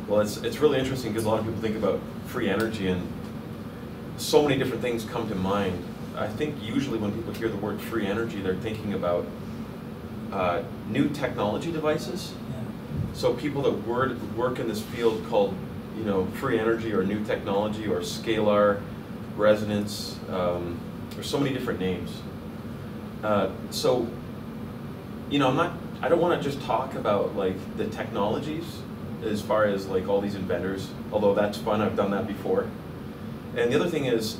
Well, it's really interesting because a lot of people think about free energy and so many different things come to mind. I think usually when people hear the word free energy, they're thinking about new technology devices. Yeah. So people that work in this field called, free energy or new technology or scalar resonance, there's so many different names. So, I don't want to just talk about like the technologies as far as like all these inventors, although that's fun, I've done that before. And the other thing is,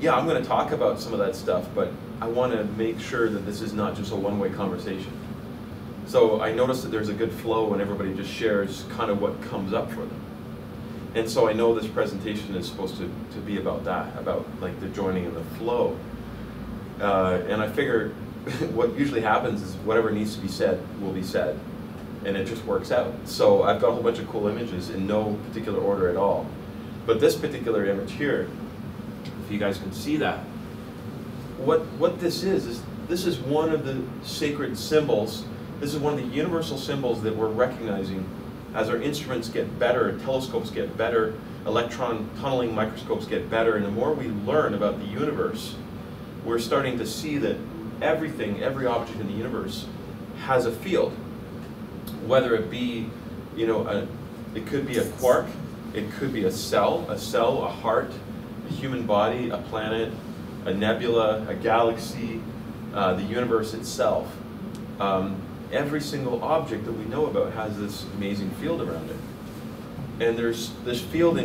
yeah, I'm going to talk about some of that stuff, but I want to make sure that this is not just a one-way conversation. So I noticed that there's a good flow and everybody just shares kind of what comes up for them. And so I know this presentation is supposed to be about that, about like the joining and the flow. And I figure what usually happens is whatever needs to be said will be said, and it just works out. So I've got a whole bunch of cool images in no particular order at all. But this particular image here, if you guys can see that, what this is this is one of the sacred symbols. This is one of the universal symbols that we're recognizing as our instruments get better, telescopes get better, electron tunneling microscopes get better, and the more we learn about the universe, we're starting to see that everything, every object in the universe has a field. Whether it be, it could be a quark, it could be a cell, a heart, a human body, a planet, a nebula, a galaxy, the universe itself. Every single object that we know about has this amazing field around it. And this field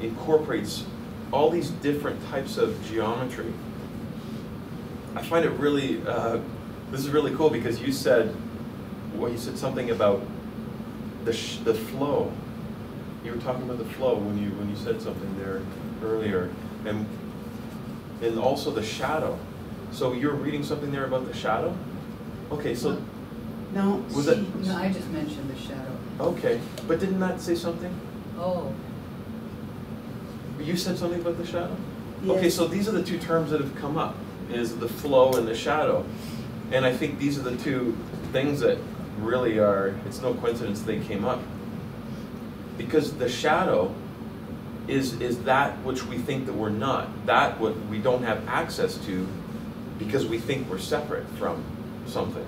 incorporates all these different types of geometry. I find it really, this is really cool because you said something about the flow. You were talking about the flow when you said something there earlier, and also the shadow. So you're reading something there about the shadow? Okay, so no, was it? No, I just mentioned the shadow. Okay, but didn't that say something? Oh. You said something about the shadow? Yes. Okay, so these are the two terms that have come up, is the flow and the shadow. And I think these are the two things that really are, it's no coincidence they came up. Because the shadow is that which we think that we're not, that what we don't have access to because we think we're separate from something.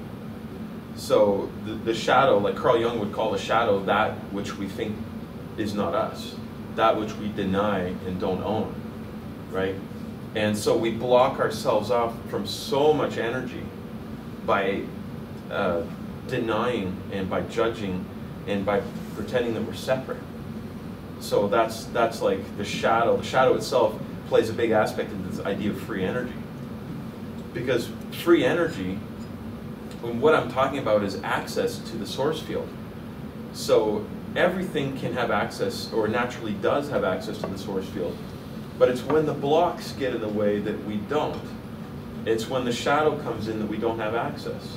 So the shadow, like Carl Jung would call the shadow that which we think is not us, that which we deny and don't own, right? And so we block ourselves off from so much energy by denying and by judging and by pretending that we're separate. So that's like the shadow. The shadow itself plays a big aspect in this idea of free energy. Because free energy, what I'm talking about is access to the source field. So everything can have access, or naturally does have access to the source field. But it's when the blocks get in the way that we don't. It's when the shadow comes in that we don't have access.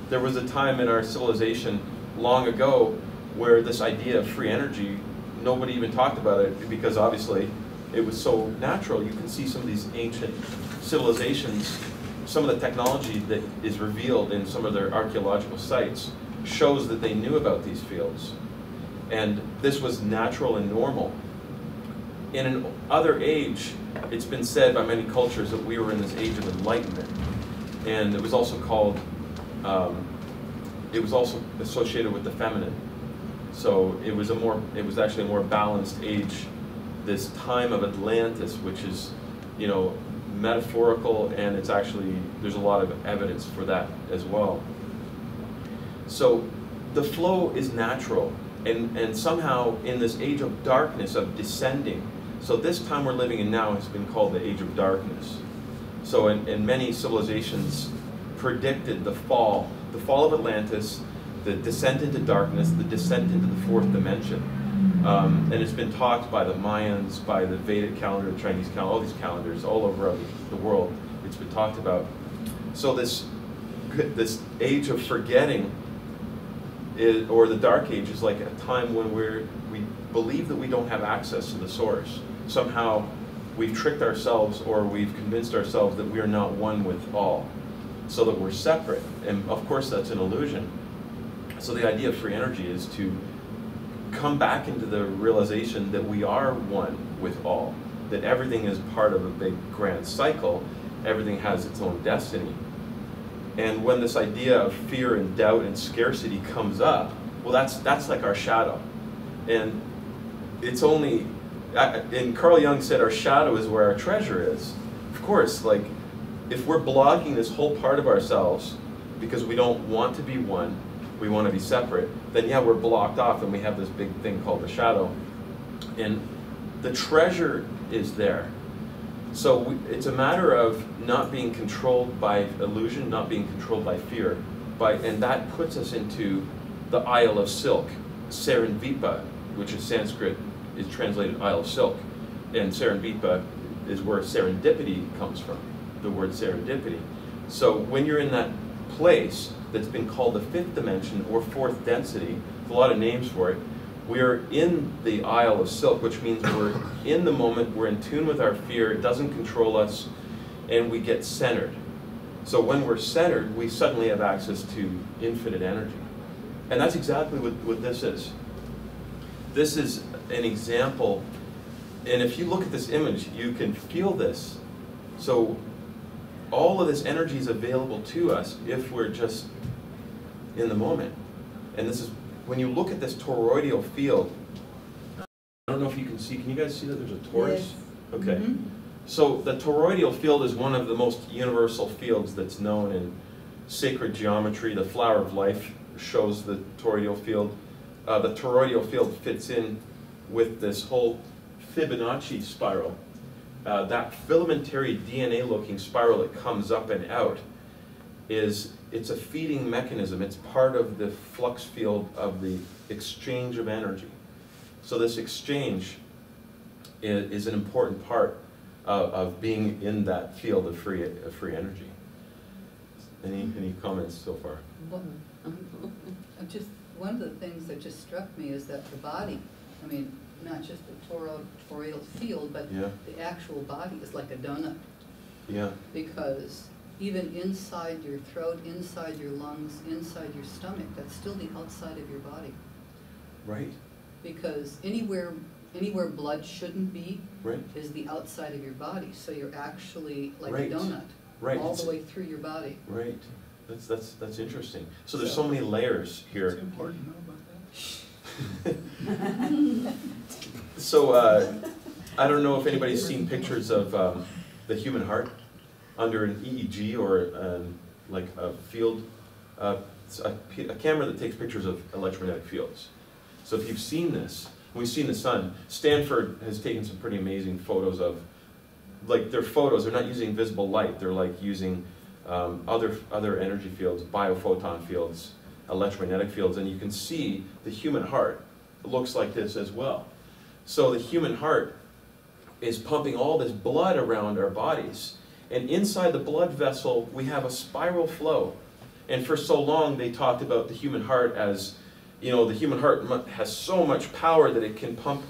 There was a time in our civilization long ago where this idea of free energy, nobody even talked about it because obviously it was so natural. You can see some of these ancient civilizations, some of the technology that is revealed in some of their archaeological sites shows that they knew about these fields. And this was natural and normal. In an other age, it's been said by many cultures that we were in this age of enlightenment. And it was also called, it was also associated with the feminine. So it was actually a more balanced age, this time of Atlantis, which is, metaphorical, and it's actually, there's a lot of evidence for that as well. So the flow is natural, and somehow in this age of darkness, of descending, so this time we're living in now has been called the age of darkness. So in many civilizations predicted the fall of Atlantis, the descent into darkness, the descent into the fourth dimension. And it's been talked by the Mayans, by the Vedic calendar, the Chinese calendar, all these calendars all over the world. It's been talked about. So this age of forgetting, or the dark age, is like a time when we believe that we don't have access to the source. Somehow we've tricked ourselves, or we've convinced ourselves that we are not one with all, so that we're separate. And of course that's an illusion. So the idea of free energy is to come back into the realization that we are one with all, that everything is part of a big grand cycle, everything has its own destiny. And when this idea of fear and doubt and scarcity comes up, well, that's like our shadow. And it's only, and Carl Jung said our shadow is where our treasure is. Of course, like, if we're blocking this whole part of ourselves because we don't want to be one, we want to be separate, then yeah, we're blocked off and we have this big thing called the shadow. And the treasure is there. So it's a matter of not being controlled by illusion, not being controlled by fear, and that puts us into the Isle of Silk, Serenvipa, which in Sanskrit is translated Isle of Silk, and Serenvipa is where serendipity comes from, the word serendipity. So when you're in that place that's been called the fifth dimension or fourth density, there's a lot of names for it, we're in the Isle of Silk, which means we're in the moment, we're in tune with our fear, it doesn't control us, and we get centered. So when we're centered, we suddenly have access to infinite energy. And that's exactly what this is. This is an example, and if you look at this image, you can feel this. So all of this energy is available to us if we're just in the moment. And this is, when you look at this toroidal field, I don't know if you can see, can you guys see that there's a torus? Yes. Okay. Mm-hmm. So the toroidal field is one of the most universal fields that's known in sacred geometry. The flower of life shows the toroidal field. The toroidal field fits in with this whole Fibonacci spiral. That filamentary DNA-looking spiral that comes up and out it's a feeding mechanism. It's part of the flux field of the exchange of energy. So this exchange is an important part of being in that field of free energy. Any comments so far? Well, just one of the things that just struck me is that the body, I mean, not just the toroidal field, but Yeah. the actual body is like a donut. Yeah. Because even inside your throat, inside your lungs, inside your stomach, that's still the outside of your body. Right. Because anywhere blood shouldn't be Right. is the outside of your body. So you're actually like Right. a donut, Right. all the way through your body. Right. That's interesting. So there's so many layers here. It's important to know about that. So I don't know if anybody's seen pictures of the human heart under an EEG or like a field, it's a camera that takes pictures of electromagnetic fields. So if you've seen this, we've seen the sun. Stanford has taken some pretty amazing photos of, like their photos, they're not using visible light, they're like using other energy fields, biophoton fields, electromagnetic fields, and you can see the human heart looks like this as well. So the human heart is pumping all this blood around our bodies, and inside the blood vessel we have a spiral flow. And for so long they talked about the human heart as, you know, the human heart has so much power that it can pump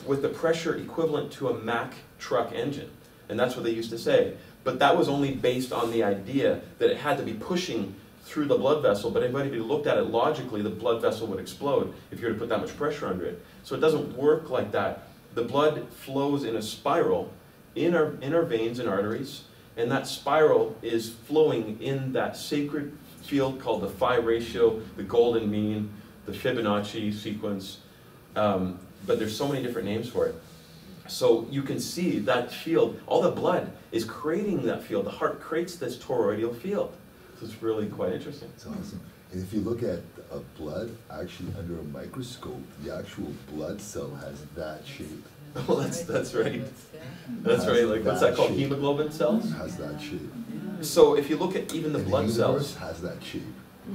with the pressure equivalent to a Mack truck engine. And that's what they used to say. But that was only based on the idea that it had to be pushing through the blood vessel, but anybody who looked at it logically, the blood vessel would explode if you were to put that much pressure under it. So it doesn't work like that. The blood flows in a spiral in our veins and arteries, and that spiral is flowing in that sacred field called the phi ratio, the golden mean, the Fibonacci sequence, but there's so many different names for it. So you can see that field, all the blood is creating that field. The heart creates this toroidal field. So it's really quite interesting. It's awesome. And if you look at blood, actually under a microscope, the actual blood cell has that shape. Oh, that's right. Yeah. That's right. Like, what's that called? shape. Hemoglobin cells? It has that shape. So if you look at even the And blood the universe cells, has that shape.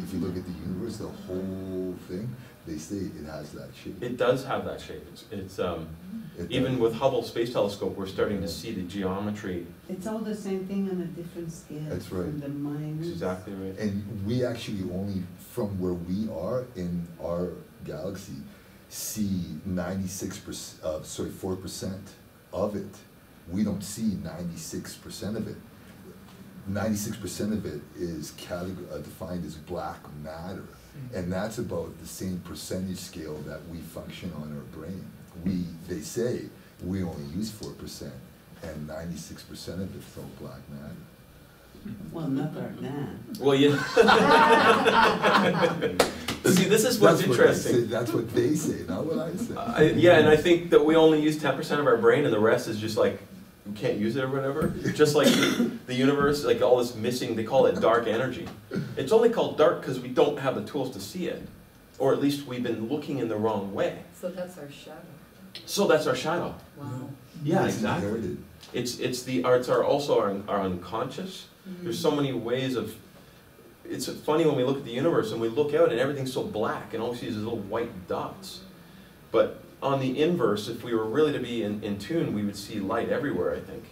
If you look at the universe, the whole thing, they say it has that shape. it does have that shape. It's It even does. with Hubble Space Telescope, we're starting to see the geometry. It's all the same thing on a different scale. That's right. From the minus. Exactly right. And we actually only, from where we are in our galaxy, see 4% of it. We don't see 96% of it. 96% of it is defined as black matter. And that's about the same percentage scale that we function on our brain. They say we only use 4%, and 96% of it's all black matter. Well, not our dad. Well, you see, this is what's interesting. That's what they say, not what I say. Yeah, and I think that we only use 10% of our brain, and the rest is just like, we can't use it or whatever. Just like the universe, like all this missing, they call it dark energy. It's only called dark because we don't have the tools to see it. Or at least we've been looking in the wrong way. So that's our shadow. So that's our shadow. Wow. Yeah, It's exactly. inherited. It's also our unconscious. There's so many ways of, it's funny when we look at the universe and we look out and everything's so black and all we see is these little white dots. But on the inverse, if we were really to be in tune, we would see light everywhere, I think.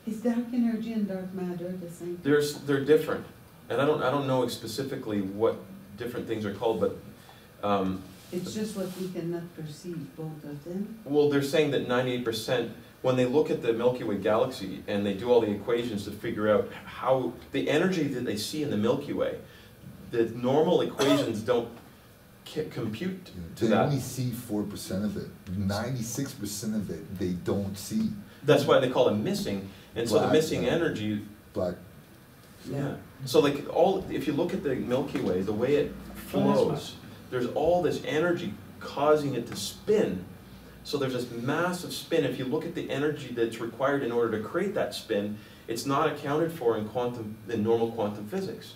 Is dark energy and dark matter the same? They're different. And I don't know specifically what different things are called, but It's just what we cannot perceive, both of them? well, they're saying that 98%, when they look at the Milky Way galaxy and they do all the equations to figure out how the energy that they see in the Milky Way, the normal equations don't compute to They that. only see 4% of it. 96% of it, they don't see. That's why they call it missing. And so the Black, missing yeah. energy, Black, yeah. So like if you look at the Milky Way, the way it flows, there's all this energy causing it to spin. So there's this massive spin. If you look at the energy that's required in order to create that spin, it's not accounted for in normal quantum physics.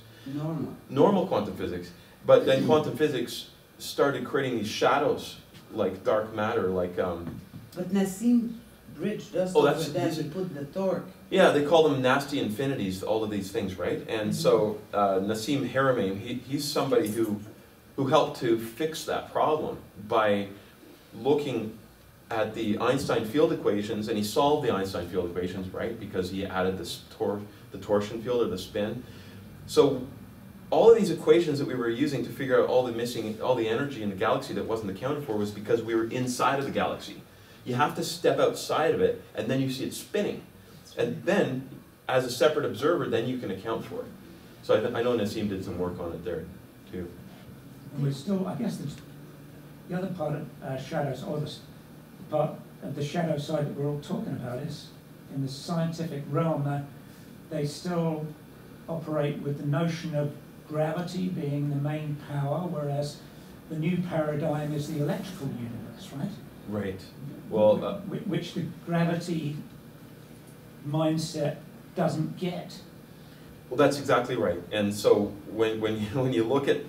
Normal quantum physics. But then quantum physics started creating these shadows, like dark matter, like But Nassim Bridge does Oh, over that's- that, these he are- put the torque. yeah, they call them nasty infinities, all of these things, right? And so Nassim Haramein, he's somebody who helped to fix that problem by looking at the Einstein field equations, and he solved the Einstein field equations, right? Because he added this the torsion field or the spin. So all of these equations that we were using to figure out all the energy in the galaxy that wasn't accounted for was because we were inside of the galaxy. You have to step outside of it, and then you see it spinning. And then, as a separate observer, then you can account for it. So I know Nassim did some work on it there, too. And we're still, I guess, the other part of shadows, or the part of the shadow side that we're all talking about is in the scientific realm that they still operate with the notion of gravity being the main power, whereas the new paradigm is the electrical universe, right? Right. Well, Which the gravity mindset doesn't get. well, that's exactly right. And so when you look at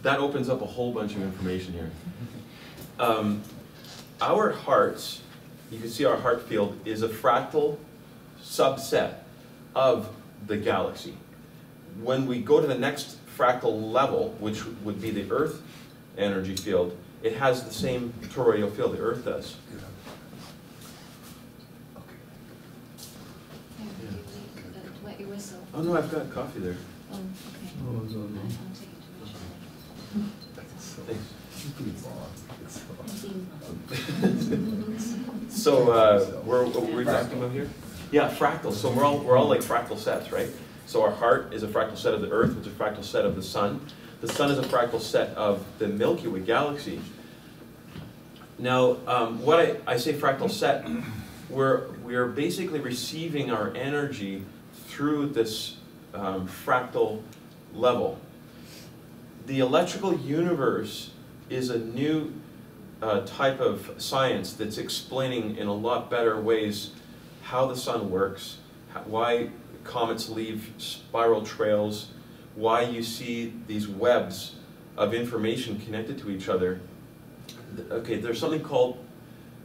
that, opens up a whole bunch of information here. Our hearts, you can see our heart field is a fractal subset of the galaxy. When we go to the next fractal level, which would be the Earth energy field, it has the same toroidal field the Earth does. Wet your whistle. Oh no, I've got coffee there. Oh, okay. I'll take it to my Thanks. it's pretty long. It's So what were we talking about here? Yeah, fractals. So we're all like fractal sets, right? So our heart is a fractal set of the Earth, which is a fractal set of the Sun. The Sun is a fractal set of the Milky Way galaxy. Now, what I say fractal set, we're basically receiving our energy through this fractal level. The electrical universe is a new type of science that's explaining in a lot better ways how the sun works, why comets leave spiral trails, why you see these webs of information connected to each other. Okay, there's something called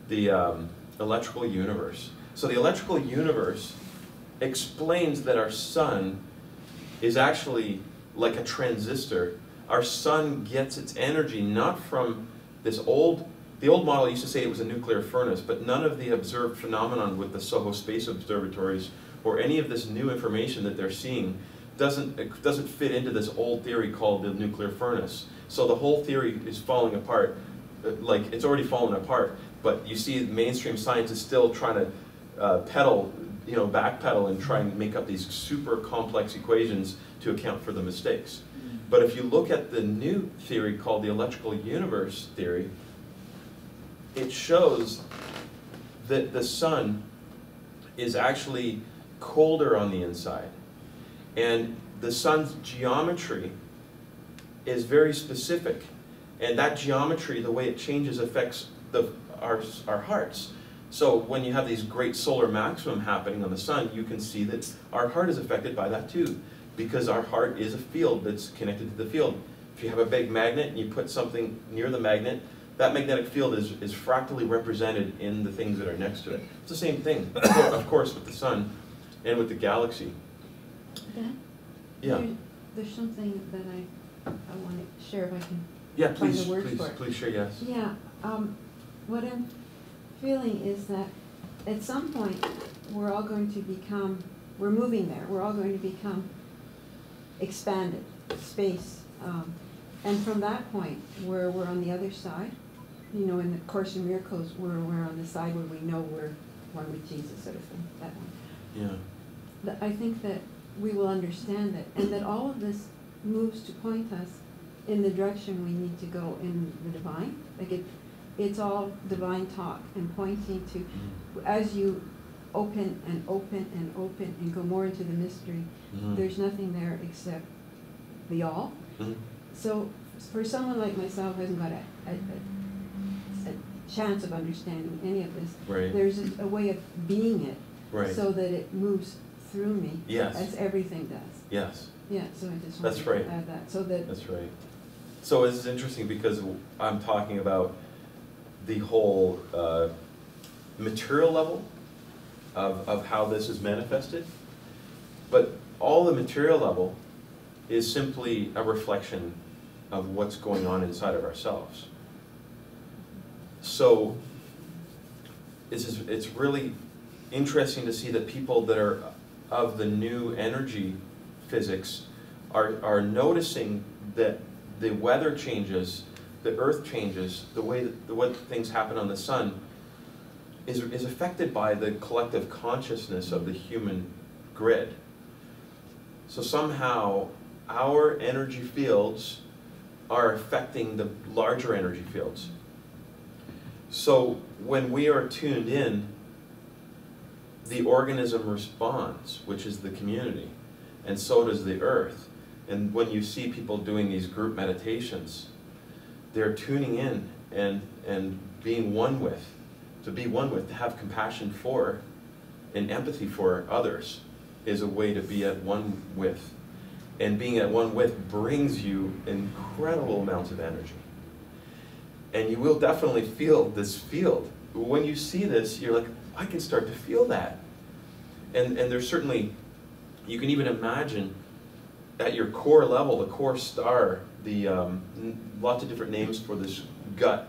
the electrical universe. So the electrical universe explains that our sun is actually like a transistor. Our sun gets its energy not from the old model used to say it was a nuclear furnace, but none of the observed phenomenon with the SOHO space observatories or any of this new information that they're seeing doesn't fit into this old theory called the nuclear furnace. So the whole theory is falling apart. Like, it's already fallen apart, but you see mainstream science is still trying to backpedal and try and make up these super complex equations to account for the mistakes. But if you look at the new theory called the electrical universe theory, it shows that the sun is actually colder on the inside. And the sun's geometry is very specific. And that geometry, the way it changes, affects our hearts. So when you have these great solar maximum happening on the sun, you can see that our heart is affected by that too, because our heart is a field that's connected to the field. If you have a big magnet and you put something near the magnet, that magnetic field is fractally represented in the things that are next to it. It's the same thing, of course, with the sun and with the galaxy. Dan? Yeah. There's something that I want to share if I can Yeah, find please, the words please, for it. please share, yes. Yeah, what I'm feeling is that at some point, we're all going to become, we're moving there, we're all going to become expanded, space. And from that point, where we're on the other side, you know, in the Course in Miracles, we're on the side where we know we're one with Jesus, sort of thing, that one. Yeah. I think that we will understand it, and that all of this moves to point us in the direction we need to go in the divine. Like it's all divine talk and pointing to, as you open and open and open and go more into the mystery, there's nothing there except the all. So for someone like myself who hasn't got a chance of understanding any of this, Right. there's a way of being it, Right. so that it moves through me, Yes. as everything does. Yes, Yeah, so I just That's wanted right. to add that, so that, that's right. So it's interesting because I'm talking about the whole material level of how this is manifested, but all the material level is simply a reflection of what's going on inside of ourselves. So it's really interesting to see that people that are of the new energy physics are noticing that the weather changes, the earth changes, the way that what things happen on the sun is affected by the collective consciousness of the human grid. So somehow our energy fields are affecting the larger energy fields. So when we are tuned in, the organism responds, which is the community, and so does the earth. And when you see people doing these group meditations, they're tuning in and being one with, to have compassion for and empathy for others is a way to be at one with. And being at one with brings you incredible amounts of energy. And you will definitely feel this field. When you see this, you're like, I can start to feel that. And there's certainly, you can even imagine at your core level, the core star, the lots of different names for this gut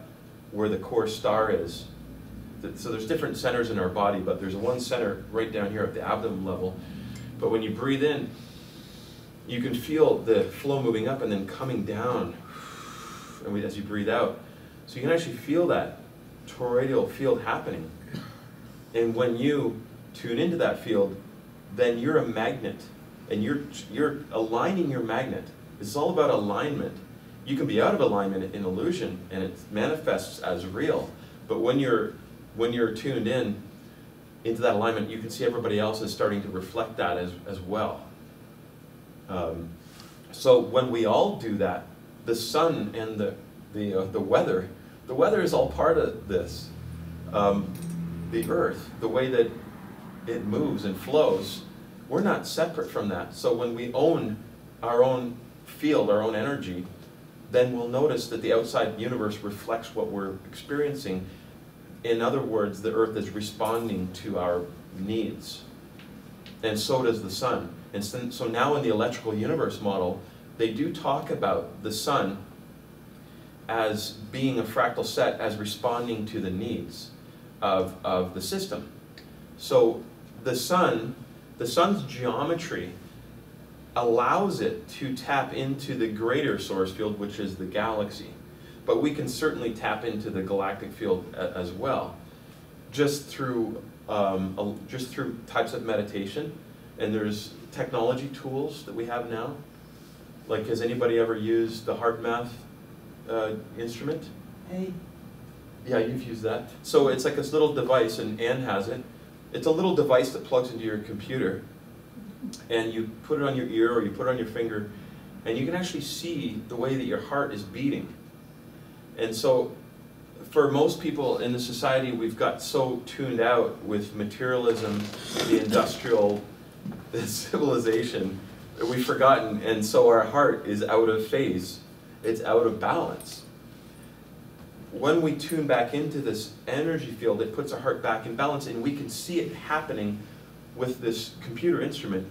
where the core star is. So there's different centers in our body, but there's one center right down here at the abdomen level. But when you breathe in, you can feel the flow moving up and then coming down as you breathe out. So you can actually feel that toroidal field happening. And when you tune into that field, then you're a magnet. And you're aligning your magnet. It's all about alignment. You can be out of alignment in illusion, and it manifests as real. But when you're tuned in into that alignment, you can see everybody else is starting to reflect that as well. So when we all do that, the sun and the weather is all part of this. The earth, the way that it moves and flows, we're not separate from that. So when we own our own field, our own energy, then we'll notice that the outside universe reflects what we're experiencing. In other words, the earth is responding to our needs. And so does the sun. And so now in the electrical universe model, they do talk about the sun as being a fractal set, as responding to the needs of the system. So the sun's geometry allows it to tap into the greater source field, which is the galaxy. But we can certainly tap into the galactic field as well, just through types of meditation. And there's technology tools that we have now Like, has anybody ever used the heart math instrument? Hey, Yeah, you've used that. So it's like this little device, and Anne has it. It's a little device that plugs into your computer, and you put it on your ear or you put it on your finger, and you can actually see the way that your heart is beating. And so for most people in the society, we've got so tuned out with materialism, the industrial civilization, that we've forgotten, and so our heart is out of phase. It's out of balance. When we tune back into this energy field, it puts our heart back in balance, and we can see it happening with this computer instrument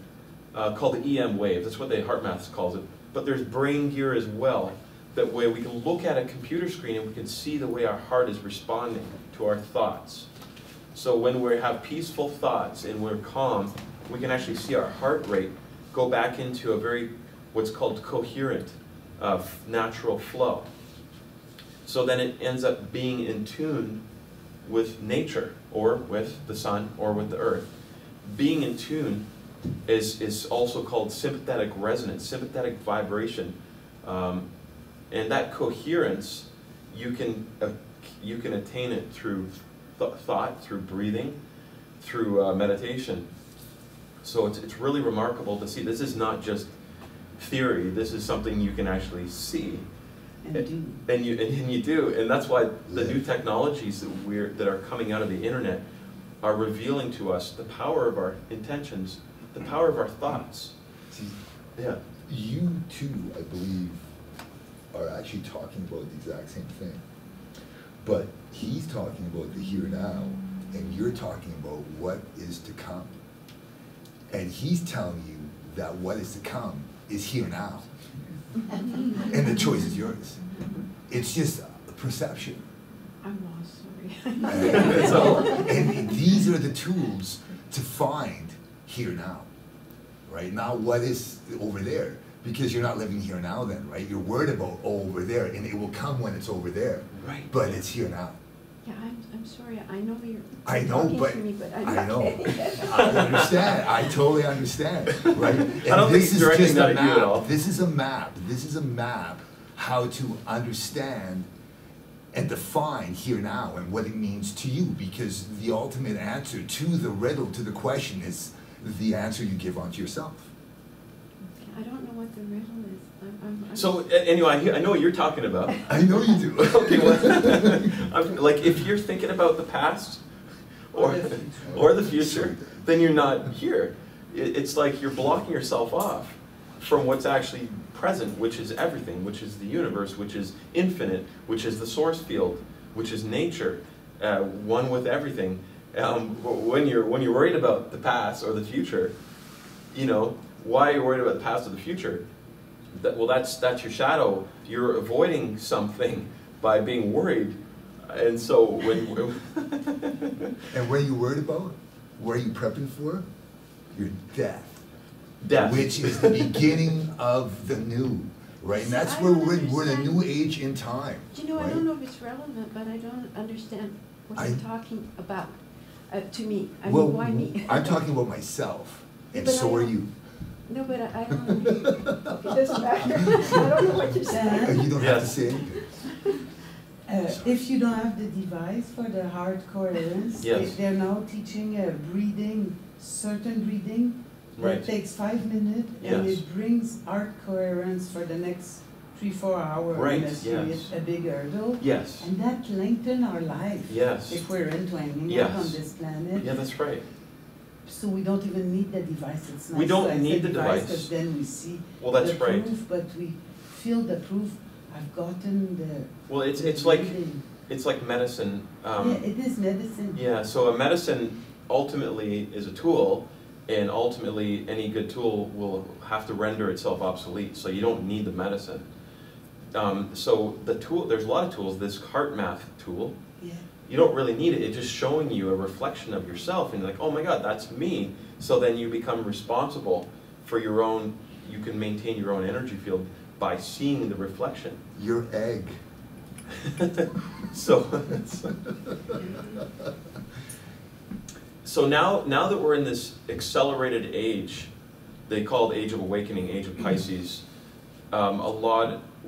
called the EM wave. That's what the heart math calls it. But there's brain gear as well. That way we can look at a computer screen and we can see the way our heart is responding to our thoughts. So when we have peaceful thoughts and we're calm, we can actually see our heart rate go back into a very, what's called coherent, natural flow. So then it ends up being in tune with nature, or with the sun, or with the earth. Being in tune is also called sympathetic resonance, sympathetic vibration. And that coherence, you can attain it through thought, through breathing, through meditation. So it's really remarkable to see. This is not just theory. This is something you can actually see. And you do. And that's why the new technologies that are coming out of the internet are revealing to us the power of our intentions, the power of our thoughts. Yeah. You too, I believe, are actually talking about the exact same thing. But he's talking about the here now, and you're talking about what is to come. And he's telling you that what is to come is here now. And the choice is yours. It's just a perception. I'm lost, sorry. And these are the tools to find here now. Right? Now what is over there? Because you're not living here now then, right? You're worried about over there, and it will come when it's over there. Right. But it's here now. Yeah, I'm sorry, I know you're I know, talking but to me, but I'm I not know. getting it. I understand. I totally understand. Right? And I don't think this he's is directing just that a at you at map. all. This is a map. This is a map how to understand and define here now and what it means to you, because the ultimate answer to the riddle, to the question, is the answer you give onto yourself. I don't know what the riddle is. I'm So anyway, I know what you're talking about. I know you do. Okay, well, like if you're thinking about the past or the future, then you're not here. It's like you're blocking yourself off from what's actually present, which is everything, which is the universe, which is infinite, which is the source field, which is nature, one with everything. When you're worried about the past or the future, you know, why are you worried about the past or the future? Well, that's your shadow. You're avoiding something by being worried, and so when And what are you worried about? What are you prepping for? Your death. Death. Which is the beginning of the new, right? And that's I where don't we're in a understand. new age in time. Do you know, right? I don't know if it's relevant, but I don't understand what you're talking about, to me. I Well, mean, why me? I'm talking about myself, and But so I are don't- you. No, but I don't understand. Okay, doesn't matter. I don't know what you're saying. You don't have to Yes. say anything. if you don't have the device for the heart coherence, Yes. they're now teaching a breathing, certain breathing Right. that takes 5 minutes, and Yes. it brings heart coherence for the next 3-4 hours. Right, Unless you yes. hit a big hurdle. Yes. And that lengthen our life. Yes. If we're into hanging Yes. out on this planet. Yeah, that's right. So we don't even need the device. It's nice We don't to have need the device. because then we see Well, that's the right. proof, but we feel the proof. I've gotten the. Well, it's the like breathing. medicine. Yeah, it is medicine. Yeah, so a medicine ultimately is a tool, and ultimately any good tool will have to render itself obsolete, so you don't need the medicine. So the tool, there's a lot of tools. This heart math tool, Yeah. you don't really need it. It's just showing you a reflection of yourself, and you're like, oh my God, that's me. So then you become responsible for your own, you can maintain your own energy field by seeing the reflection. Your egg. So now that we're in this accelerated age, they call it Age of Awakening, Age of Pisces,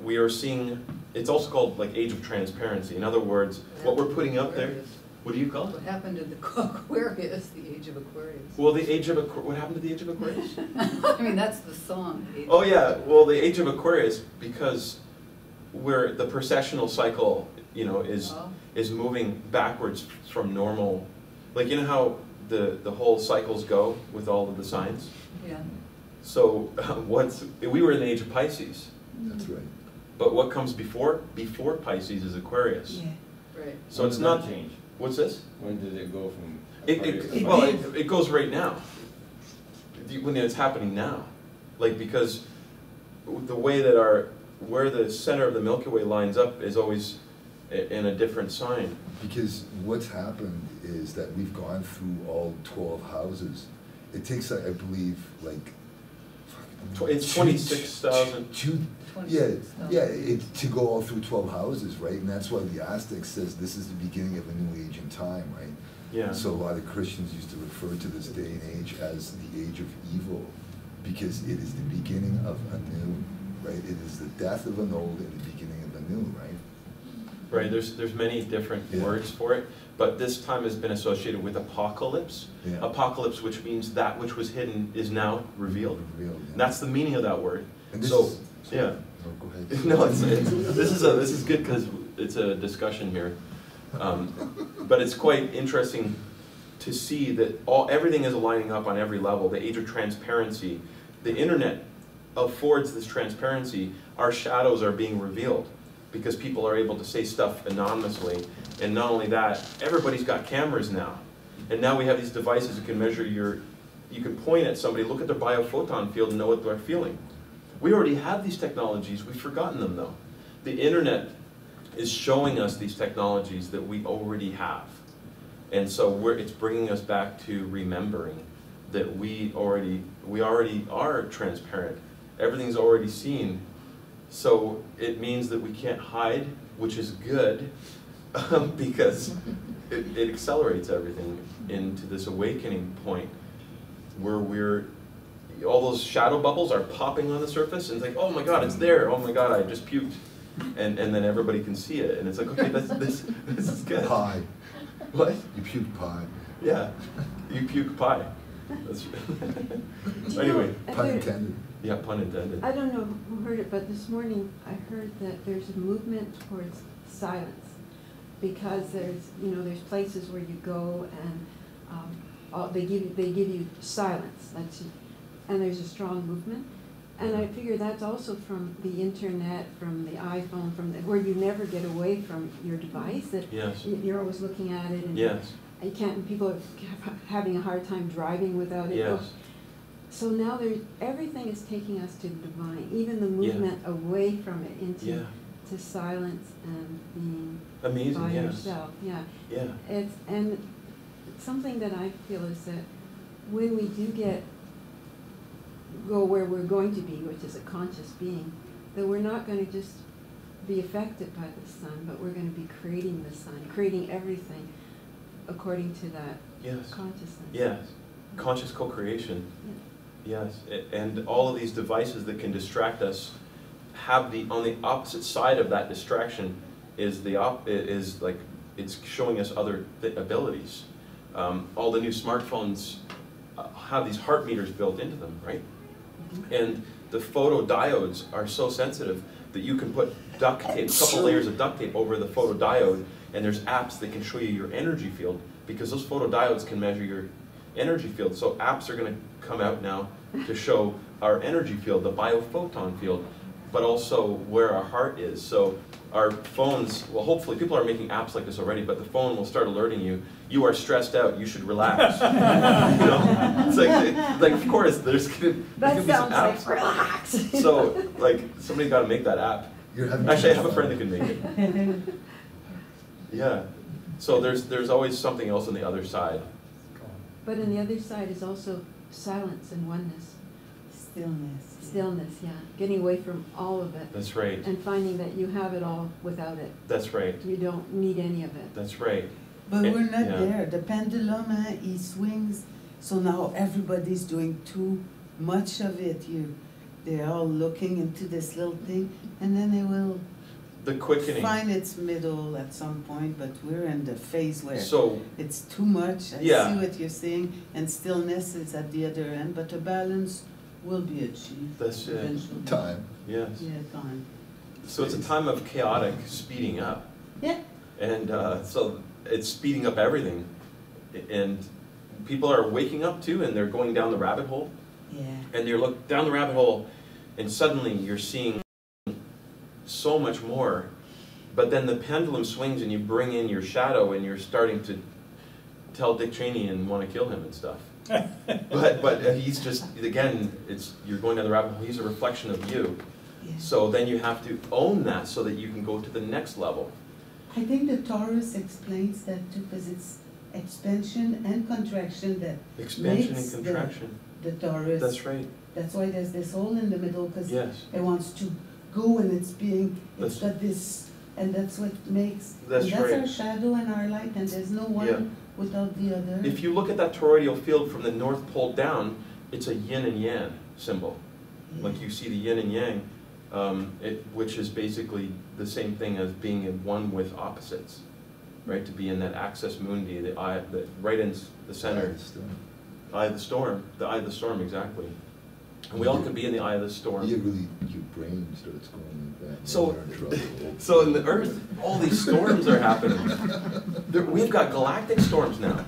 we are seeing, it's also called like age of transparency. In other words, what we're putting out there, what do you call it? What happened to the Aquarius, the age of Aquarius? Well, the age of what happened to the age of Aquarius? I mean, that's the song. Oh yeah, well, the age of Aquarius, because where the precessional cycle, you know, is moving backwards from normal. Like, you know how the whole cycles go with all of the signs? Yeah. So we were in the age of Pisces. That's right. But what comes before Pisces is Aquarius. Yeah. Right. So When it's did not. that change? What's this? When did it go from? It goes right now. When it's happening now, like, because the way that where the center of the Milky Way lines up is always in a different sign. Because what's happened is that we've gone through all 12 houses. It takes, I believe, like... It's 26,000. To go all through 12 houses, right? And that's why the Aztec says this is the beginning of a new age in time, right? Yeah. So a lot of Christians used to refer to this day and age as the age of evil, because it is the beginning of a new, right? It is the death of an old and the beginning of a new, right? Right, there's many different words for it, but this time has been associated with apocalypse. Yeah. Apocalypse, which means that which was hidden is now revealed. Revealed, yeah. That's the meaning of that word. And this So, is, yeah. Oh, go ahead. No, this is good because it's a discussion here, but it's quite interesting to see that everything is aligning up on every level. The age of transparency, the internet affords this transparency. Our shadows are being revealed because people are able to say stuff anonymously, and not only that, everybody's got cameras now, and now we have these devices that can measure you can point at somebody, look at their biophoton field, and know what they're feeling. We already have these technologies, we've forgotten them though. The internet is showing us these technologies that we already have. And so it's bringing us back to remembering that we already are transparent. Everything's already seen. So it means that we can't hide, which is good, because it accelerates everything into this awakening point where all those shadow bubbles are popping on the surface, and it's like, oh my God, it's there. Oh my God, I just puked, and then everybody can see it, and it's like, okay, this is good. Pie. What? You puke pie. Yeah, you puke pie. That's anyway. Pun intended. Yeah, pun intended. I don't know who heard it, but this morning I heard that there's a movement towards silence, because there's places where you go and they give you silence. And there's a strong movement, and I figure that's also from the internet, from the iPhone, where you never get away from your device. That Yes. You're always looking at it, and Yes. you can't. People are having a hard time driving without it. Yes. So now everything is taking us to the divine, even the movement away from it into to silence and being Amazing. by Yes. yourself. Yeah. Yeah. And something that I feel is that when we do go where we're going to be, which is a conscious being, that we're not going to just be affected by the sun, but we're going to be creating the sun, creating everything according to that consciousness. Yes. Conscious co-creation. Yeah. Yes. And all of these devices that can distract us have on the opposite side of that distraction is it's showing us other abilities. All the new smartphones have these heart meters built into them, right? And the photodiodes are so sensitive that you can put duct tape, a couple layers of duct tape over the photodiode, and there's apps that can show you your energy field, because those photodiodes can measure your energy field. So apps are going to come out now to show our energy field, the biophoton field, but also where our heart is. So our phones, well, hopefully people are making apps like this already, but the phone will start alerting you, you are stressed out, you should relax. It's like of course there's gonna be some apps. Like relax. So somebody's got to make that app. Actually, I have a friend that can make it. Yeah. So there's always something else on the other side. But on the other side is also silence and oneness. Stillness, yeah. Getting away from all of it. That's right. And finding that you have it all without it. That's right. You don't need any of it. That's right. But we're not Yeah. there. The pendulum, he swings, so now everybody's doing too much of it. they're all looking into this little thing, and then they will The quickening. find its middle at some point, but we're in the phase where So, it's too much. I Yeah. see what you're saying, and stillness is at the other end, but a balance will be achieved That's it. eventually. Time. yes. Yeah, time. So it's a time of chaotic speeding up. Yeah. And so it's speeding up everything. And people are waking up too, and they're going down the rabbit hole. Yeah. And you look down the rabbit hole, and suddenly you're seeing so much more. But then the pendulum swings, and you bring in your shadow, and you're starting to tell Dick Cheney and want to kill him and stuff. but he's just, again, you're going down the rabbit hole. He's a reflection of you. Yeah. So then you have to own that so that you can go to the next level. I think the Taurus explains that too, because it's expansion and contraction that Expansion makes and contraction. the Taurus. That's right. That's why there's this hole in the middle, because Yes. it wants to go and it's That's- got this, and that's what makes, That's and that's right. our shadow and our light, and there's no one Yeah. without the other. If you look at that toroidal field from the North Pole down, it's a yin and yang symbol. Yeah. Like you see the yin and yang, which is basically the same thing as being in one with opposites, right? To be in that axis mundi, the eye, right in the center, eye of the storm, exactly. And we all could be in the eye of the storm. Yeah, really, your brain starts going like that. So- You're in trouble. So in the Earth, all these storms are happening. We've got galactic storms now.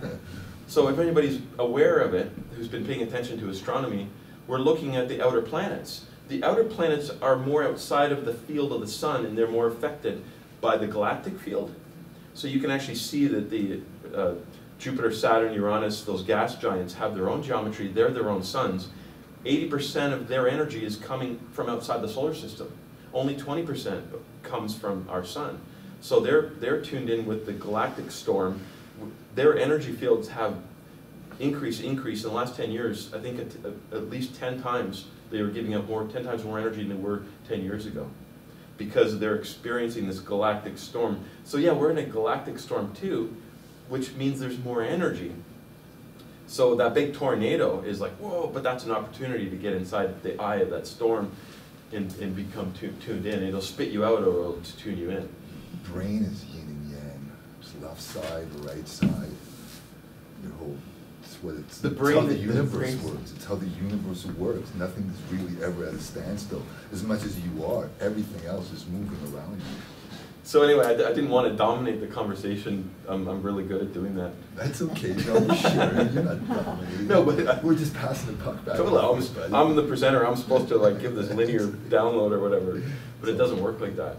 So if anybody's aware of it, who's been paying attention to astronomy, we're looking at the outer planets. The outer planets are more outside of the field of the sun, and they're more affected by the galactic field. So you can actually see that the Jupiter, Saturn, Uranus, those gas giants have their own geometry, they're their own suns. 80% of their energy is coming from outside the solar system. Only 20% comes from our sun. So they're tuned in with the galactic storm. Their energy fields have increased in the last 10 years. I think at least 10 times they were giving up 10 times more energy than they were 10 years ago, because they're experiencing this galactic storm. So yeah, we're in a galactic storm too, which means there's more energy. So that big tornado is like, whoa, but that's an opportunity to get inside the eye of that storm and become tuned in. It'll spit you out or it'll tune you in. Brain is yin and yang. It's left side, right side. Your whole, it's The how brain- the the universe brain- works. It's how the universe works. Nothing is really ever at a standstill. As much as you are, everything else is moving around you. So anyway, I didn't want to dominate the conversation. I'm really good at doing that. That's okay. No, we're sharing. You're not dominating. No, but we're just passing the puck back. Totally, and forth, buddy. I'm the presenter. I'm supposed to like give this linear download or whatever, but it doesn't work like that.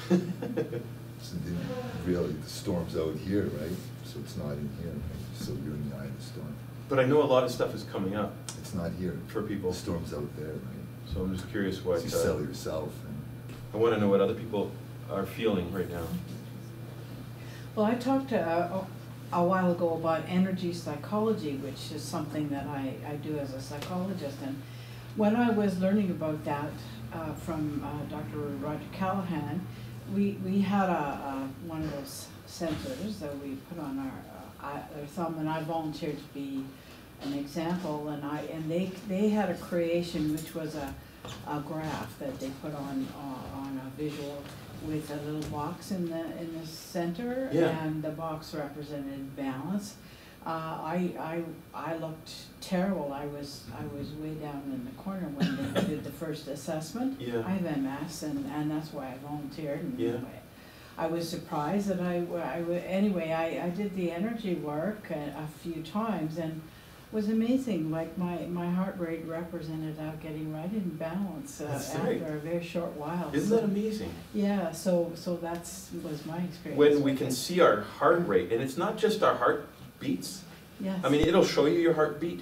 So then really, the storm's out here, right? So it's not in here, right? So you're in the eye of the storm. But I know a lot of stuff is coming up It's not here. for people, The storm's out there, right? so I'm just curious what. So you sell yourself. I want to know what other people are feeling right now. Well, I talked a while ago about energy psychology, which is something that I do as a psychologist. And when I was learning about that from Dr. Roger Callahan, we had one of those sensors that we put on our thumb, and I volunteered to be an example. And they had a creation which was a graph that they put on a visual with a little box in the center, Yeah. and the box represented balance. I looked terrible. I was way down in the corner when they did the first assessment. Yeah. I have MS, and that's why I volunteered. And Yeah. I was surprised that I did the energy work a few times, and was amazing. Like my heart rate represented out getting right in balance That's after great. a very short while. Isn't So- that amazing? Yeah, so was my experience. When we with can it. see our heart rate, and it's not just our heart beats. Yes. I mean, it'll show you your heartbeat,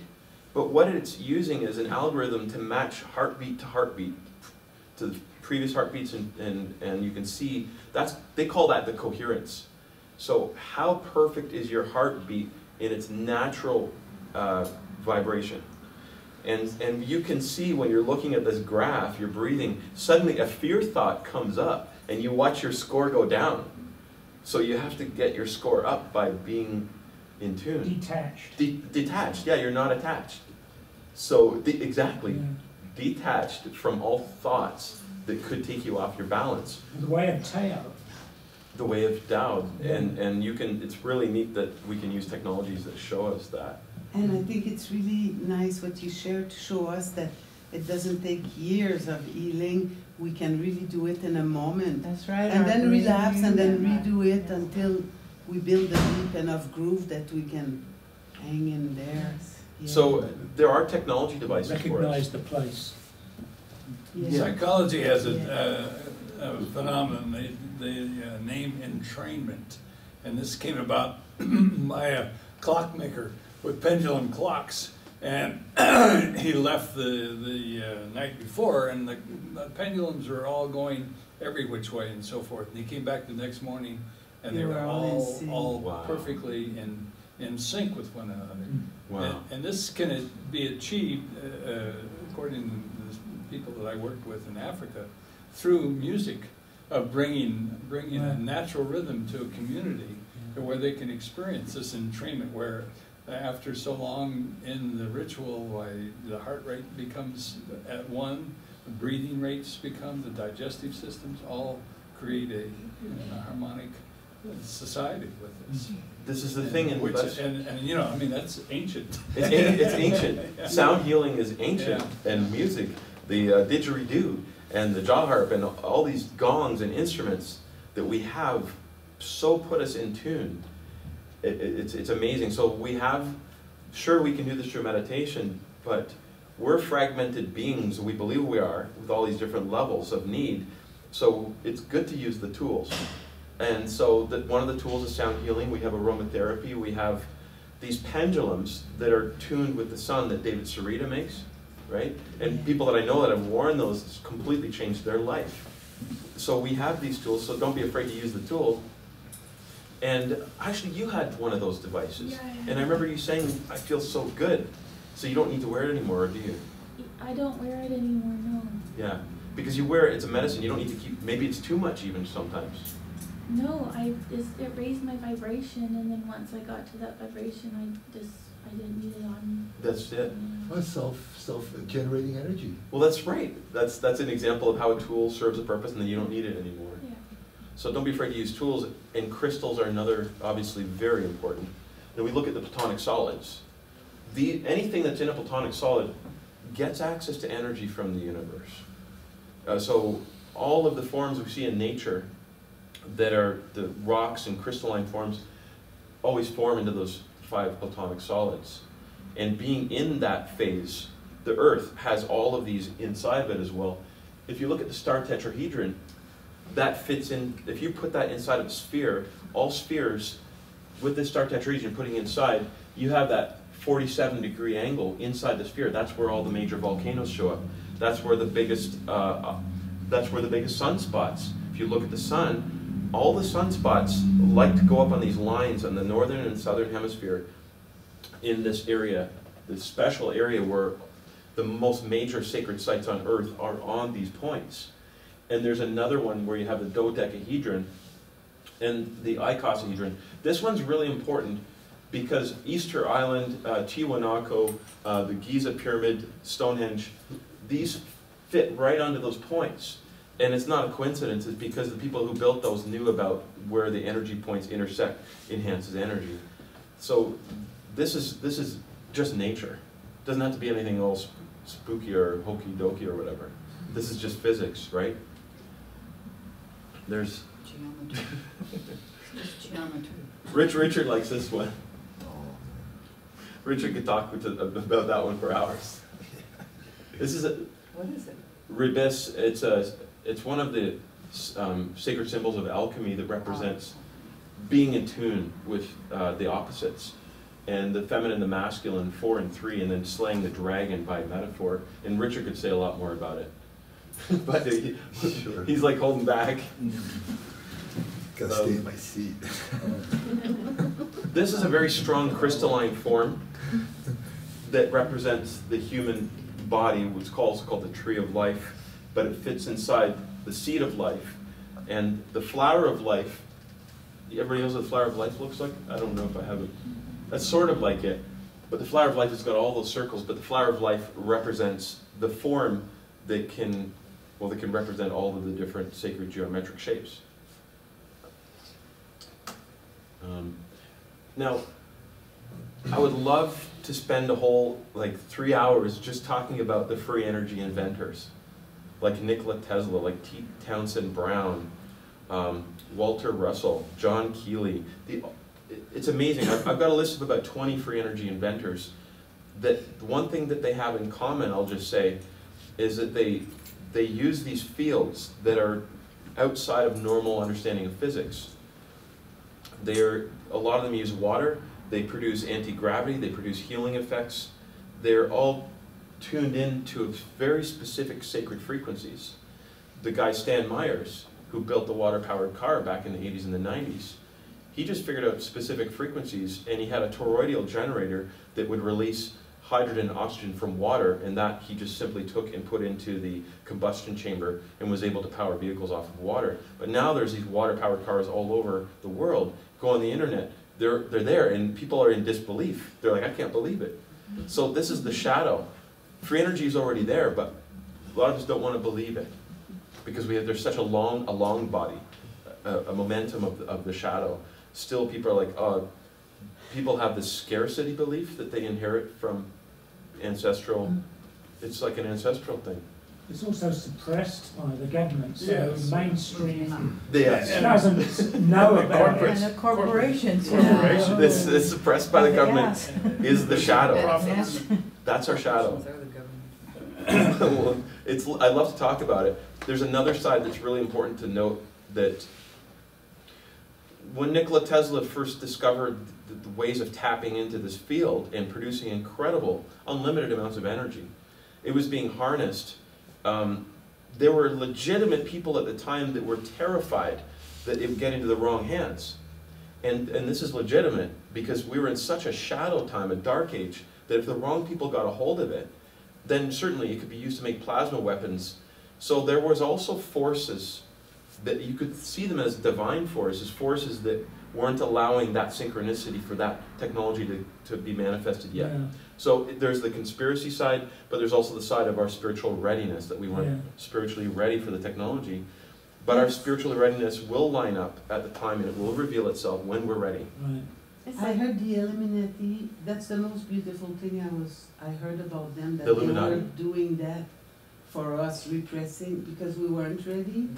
but what it's using is an algorithm to match heartbeat to the previous heartbeats, and you can see they call that the coherence. So how perfect is your heartbeat in its natural vibration? And you can see when you're looking at this graph, you're breathing, suddenly a fear thought comes up and you watch your score go down. So you have to get your score up by being in tune. Detached. Detached, yeah, you're not attached. So, exactly. Yeah. detached from all thoughts that could take you off your balance. The way of Tao. The way of Tao, and you can. It's really neat that we can use technologies that show us that. And I think it's really nice what you shared to show us that it doesn't take years of healing. We can really do it in a moment. That's right. And our then breathing relapse and then and redo it until we build a deep enough groove that we can hang in there. Yeah. So there are technology devices for us. Recognize the place. Yeah. Psychology has a phenomenon they name entrainment, and this came about by a clockmaker with pendulum clocks, and he left the night before, and the pendulums were all going every which way and so forth. And he came back the next morning, and they were all Wow. perfectly in sync with one another. Wow. And this can be achieved, according to the people that I worked with in Africa, through music, of bringing a natural rhythm to a community where they can experience this entrainment, where after so long in the ritual, why the heart rate becomes at one, the breathing rates become, the digestive systems all create a harmonic society with this. This is the thing, and you know, I mean, that's ancient. it's ancient. Yeah. Sound healing is ancient, and music, the didgeridoo and the jaw harp and all these gongs and instruments that we have so put us in tune. It's amazing. So we have, sure, we can do this through meditation, but we're fragmented beings, we believe we are, with all these different levels of need. So it's good to use the tools. And so one of the tools is sound healing. We have aromatherapy. We have these pendulums that are tuned with the sun that David Sereda makes, right? And people that I know that have worn those, it's completely changed their life. So we have these tools, so don't be afraid to use the tool. And actually, you had one of those devices. Yeah, and I remember you saying, I feel so good. So you don't need to wear it anymore, do you? I don't wear it anymore, no. Yeah, because you wear it, it's a medicine. You don't need to keep, maybe it's too much even sometimes. No, it raised my vibration, and then once I got to that vibration, I didn't need it on me. That's it. Well, self-generating energy. Well, that's right. That's an example of how a tool serves a purpose and then you don't need it anymore. Yeah. So don't be afraid to use tools, and crystals are another, obviously, very important. Then we look at the Platonic solids. Anything that's in a Platonic solid gets access to energy from the universe. So all of the forms we see in nature that are the rocks and crystalline forms always form into those 5 Platonic solids. And being in that phase, the Earth has all of these inside of it as well. If you look at the star tetrahedron, that fits in, if you put that inside of a sphere, all spheres with this star tetrahedron putting inside, you have that 47-degree angle inside the sphere. That's where all the major volcanoes show up. That's where the biggest sunspots. If you look at the sun, all the sunspots like to go up on these lines on the northern and southern hemisphere in this area, this special area where the most major sacred sites on Earth are on these points. And there's another one where you have the dodecahedron and the icosahedron. This one's really important because Easter Island, Tiwanaku, the Giza Pyramid, Stonehenge, these fit right onto those points. And it's not a coincidence, it's because the people who built those knew about where the energy points intersect, enhances energy. So this is just nature. It doesn't have to be anything else spooky or hokey dokey or whatever. This is just physics, right? There's Geometry. Just geometry. Richard likes this one. Richard could talk about that one for hours. This is What is it? Readiness. It's one of the sacred symbols of alchemy that represents being in tune with the opposites, and the feminine, the masculine, 4 and 3, and then slaying the dragon by metaphor. And Richard could say a lot more about it, but Sure. he's like holding back. Gotta stay in my seat. This is a very strong crystalline form that represents the human body, which is called the tree of life, but it fits inside the seed of life. And the flower of life, everybody knows what the flower of life looks like? I don't know if I have it. That's sort of like it. But the flower of life has got all those circles, but the flower of life represents the form that can, well, that can represent all of the different sacred geometric shapes. Now, I would love to spend a whole, like, 3 hours just talking about the free energy inventors, like Nikola Tesla, like T. Townsend Brown, Walter Russell, John Keeley. It's amazing. I've got a list of about 20 free energy inventors that one thing that they have in common, I'll just say, is that they use these fields that are outside of normal understanding of physics. A lot of them use water, they produce anti-gravity, they produce healing effects. They're all tuned into very specific sacred frequencies. The guy Stan Myers, who built the water-powered car back in the 80s and the 90s, he just figured out specific frequencies, and he had a toroidal generator that would release hydrogen and oxygen from water, and that he just simply took and put into the combustion chamber and was able to power vehicles off of water. But now there's these water-powered cars all over the world. Go on the internet, they're there, and people are in disbelief. They're like, I can't believe it. So this is the shadow. Free energy is already there, but a lot of us don't want to believe it because there's such a long body, a momentum of the shadow. Still, people are like, people have this scarcity belief that they inherit from ancestral. It's like an ancestral thing. It's also suppressed by the government, so Yes. mainstream Yes. doesn't know about it. And the corporations. Corporations. This is suppressed by the government is the shadow. Benefits. That's our shadow. Are the government. Well, I love to talk about it. There's another side that's really important to note, that when Nikola Tesla first discovered the ways of tapping into this field and producing incredible, unlimited amounts of energy, it was being harnessed. There were legitimate people at the time that were terrified that it would get into the wrong hands. And this is legitimate because we were in such a shadow time, a dark age, that if the wrong people got a hold of it, then certainly it could be used to make plasma weapons. So there was also forces that you could see them as divine forces that weren't allowing that synchronicity for that technology to be manifested yet. Yeah. So there's the conspiracy side, but there's also the side of our spiritual readiness, that we weren't Yeah. spiritually ready for the technology. But our spiritual readiness will line up at the time, and it will reveal itself when we're ready. Right. It's I like, heard the Illuminati, that's the most beautiful thing I heard about them, that The they Illuminati? were doing that for us, repressing, because we weren't ready.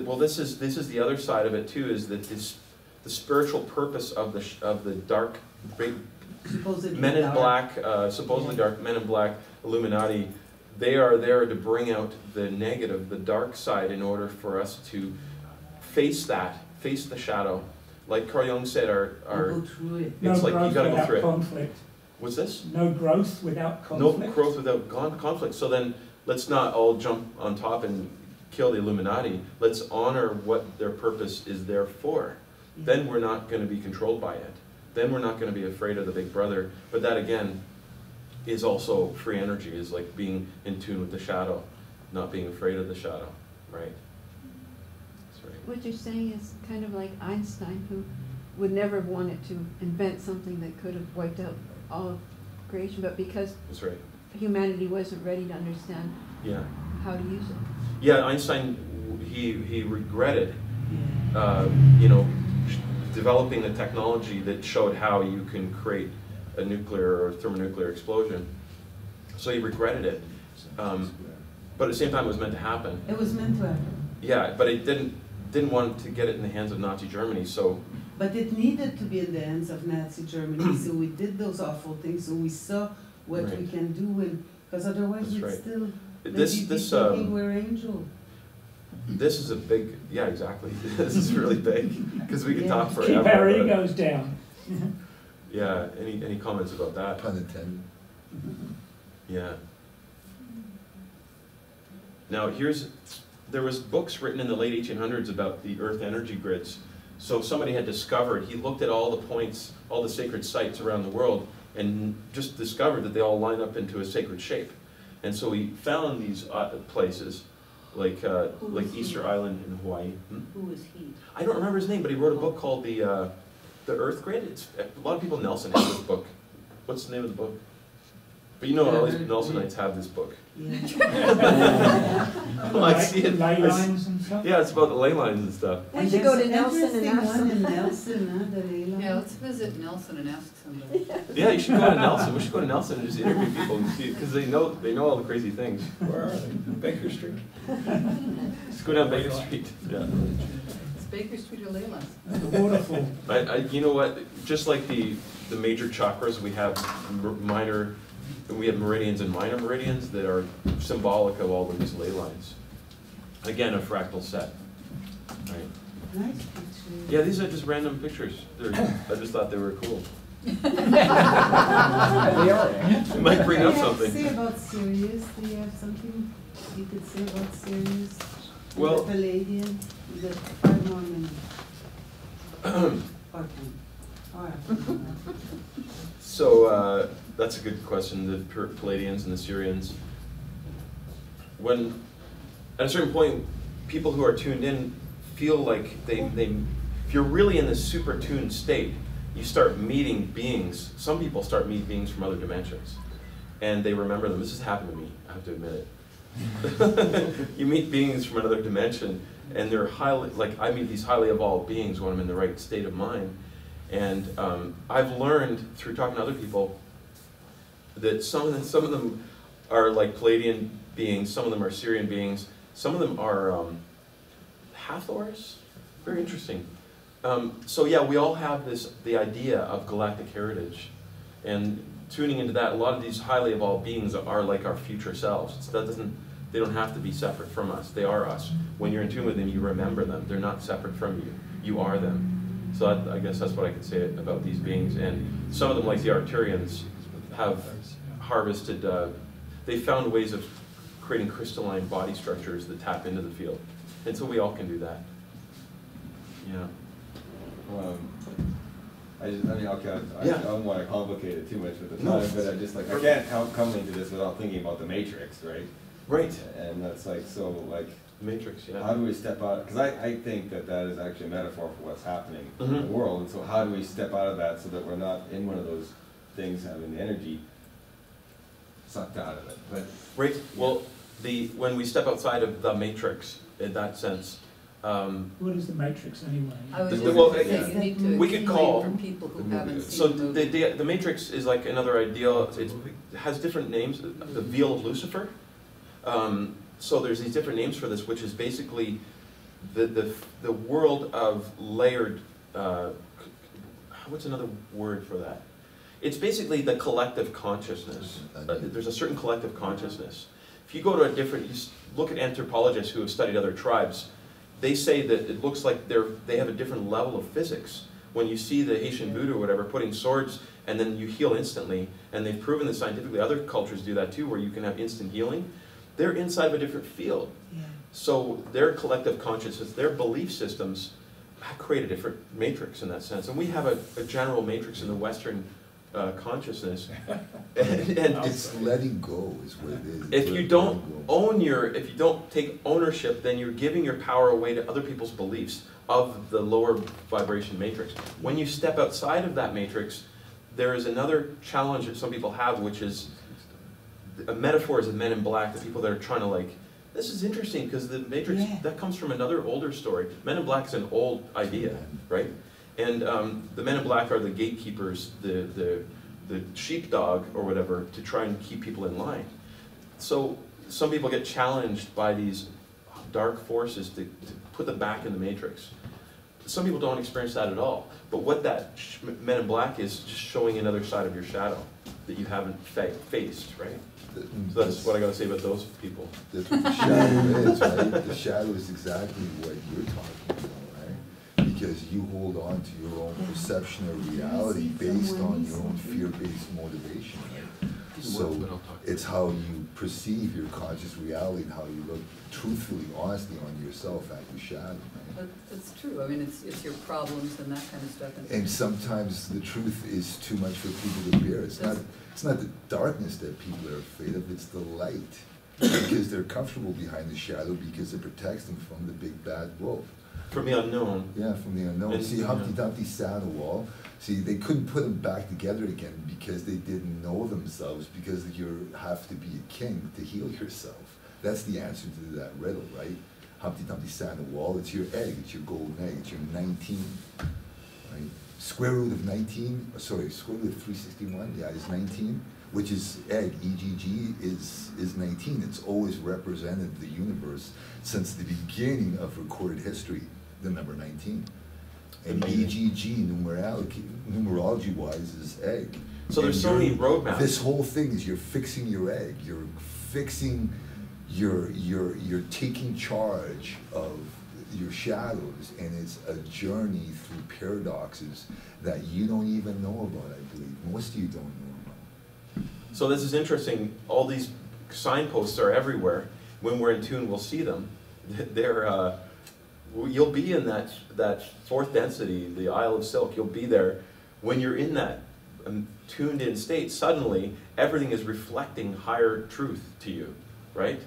Well, this is the other side of it too, is that the spiritual purpose of the dark, great Supposedly men in dark. black, supposedly dark men in black, Illuminati. They are there to bring out the negative, the dark side, in order for us to face the shadow. Like Carl Jung said, Or go through it. No It's like you growth gotta go without through it. conflict. What's this? No growth without No conflict. growth without conflict. So then let's not all jump on top and kill the Illuminati. Let's honor what their purpose is there for. Then we're not going to be controlled by it. Then we're not going to be afraid of the big brother. But that again is also free energy, is like being in tune with the shadow, not being afraid of the shadow, right? That's right. what you're saying is kind of like Einstein, who would never have wanted to invent something that could have wiped out all of creation, but because That's right. humanity wasn't ready to understand Yeah. how to use it. Yeah, Einstein, he regretted, Yeah. developing the technology that showed how you can create a nuclear or thermonuclear explosion. So he regretted it. But at the same time, it was meant to happen. It was meant to happen. Yeah, but it didn't want to get it in the hands of Nazi Germany, so But it needed to be in the hands of Nazi Germany, so we did those awful things, so we saw what we Right. can do, and because otherwise That's we'd right. still this maybe be this thinking we're angel. this is a big, yeah, exactly. This is really big because we could talk Yeah. forever. Keep our about it. egos down. Yeah. Any comments about that? Pun intended. Yeah. Now there was books written in the late 1800s about the Earth energy grids. So somebody had discovered, he looked at all the points, all the sacred sites around the world, and just discovered that they all line up into a sacred shape. And so he found these places, like Easter Island in Hawaii. Who was he? I don't remember his name, but he wrote a book called the Earth Grid. A lot of people, Nelson has this book. What's the name of the book? But you know, all these Nelsonites have this book. Yeah. Well, I see it. Ley lines and stuff? Yeah, it's about the ley lines and stuff. We should go to Nelson and Interesting ask one in them. Nelson, huh, the ley line. Yeah, let's visit Nelson and ask somebody. Yeah, you should go to Nelson. We should go to Nelson and just interview people and see, because they know all the crazy things. Where are they? Baker Street? Just go down Baker Street. Yeah. It's Baker Street or Leyland. The waterfall. You know what? Just like the major chakras, we have minor, we have meridians and minor meridians that are symbolic of all of these ley lines. Again, a fractal set. Right? Nice picture. Yeah, these are just random pictures. I just thought they were cool. They are. It might bring up something. Say about Sirius, do you have something you could say about Sirius? Well- The Palladian, the 5 more minutes. Okay. All right. So that's a good question, the Palladians and the Syrians. When, at a certain point, people who are tuned in feel like if you're really in this super tuned state, you start meeting beings. Some people start meeting beings from other dimensions, and they remember them. This has happened to me, I have to admit it. You meet beings from another dimension, and they're I meet these highly evolved beings when I'm in the right state of mind. And I've learned through talking to other people that some of them are like Palladian beings, some of them are Syrian beings, some of them are Hathors. Very interesting. So yeah, we all have the idea of galactic heritage, and tuning into that, a lot of these highly evolved beings are like our future selves. They don't have to be separate from us. They are us. When you're in tune with them, you remember them. They're not separate from you. You are them. So I guess that's what I could say about these beings. And some of them, like the Arcturians, have harvested, they found ways of creating crystalline body structures that tap into the field. And so we all can do that. Yeah. I mean, okay, I Yeah. don't want to complicate it too much with the No. time, but I just I can't help coming into this without thinking about the Matrix, right? Right. And that's like, Matrix, yeah. how do we step out? Because I think that is actually a metaphor for what's happening in Mhm. the world. And so how do we step out of that so that we're not in one of those things having the energy sucked out of it? But Right. Well, when we step outside of the Matrix, in that sense, What is the Matrix anyway? I was The- just well, gonna say, you need to we could explain call- for people who haven't so seen the movie. the Matrix is like another ideal. It has different names. The Veil of Lucifer. So there's these different names for this, which is basically the world of layered. What's another word for that? It's basically the collective consciousness. There's a certain collective consciousness. If you go to you look at anthropologists who have studied other tribes, they say that it looks like they have a different level of physics. When you see the Haitian voodoo or whatever putting swords and then you heal instantly, and they've proven this scientifically, other cultures do that too, where you can have instant healing, they're inside of a different field. Yeah. So their collective consciousness, their belief systems create a different matrix in that sense. And we have a general matrix in the Western consciousness. and It's letting go is what it is. if you don't if you don't take ownership, then you're giving your power away to other people's beliefs of the lower vibration matrix. When you step outside of that matrix, there is another challenge that some people have, which is a metaphor is of Men in Black, the people that are trying to this is interesting because the Matrix, Yeah. that comes from another older story. Men in Black is an old idea, right? And the Men in Black are the gatekeepers, the sheepdog or whatever, to try and keep people in line. So some people get challenged by these dark forces to put them back in the Matrix. Some people don't experience that at all. But what that Men in Black is just showing another side of your shadow that you haven't faced, right? So that's what I got to say about those people. That's what the shadow is, right? The shadow is exactly what you're talking about, right? Because you hold on to your own perception of reality based on your own fear-based motivation, right? So it's how you perceive your conscious reality and how you look truthfully, honestly on yourself at your shadow, right? That's true. I mean, it's your problems and that kind of stuff. And sometimes the truth is too much for people to bear. It's not the darkness that people are afraid of, it's the light. Because they're comfortable behind the shadow because it protects them from the big bad wolf. From the unknown. Yeah, from the unknown. And, See, Humpty Dumpty sat on a wall, See, they couldn't put them back together again because they didn't know themselves, because you have to be a king to heal yourself. That's the answer to that riddle, right? Humpty Dumpty sat on the wall, it's your egg, it's your golden egg, it's your 19, right? Square root of 19, sorry, square root of 361, yeah, is 19, which is egg, EGG is 19. It's always represented the universe since the beginning of recorded history, the number 19. And EGG, numerology-wise, is egg. So there's so many roadmaps. This whole thing is you're fixing your egg. You're fixing, you're taking charge of your shadows, and it's a journey through paradoxes that you don't even know about, I believe. Most of you don't know about. So this is interesting. All these signposts are everywhere. When we're in tune, we'll see them. They're, you'll be in that fourth density, the Isle of Silk. You'll be there. When you're in that tuned in state, suddenly everything is reflecting higher truth to you, right?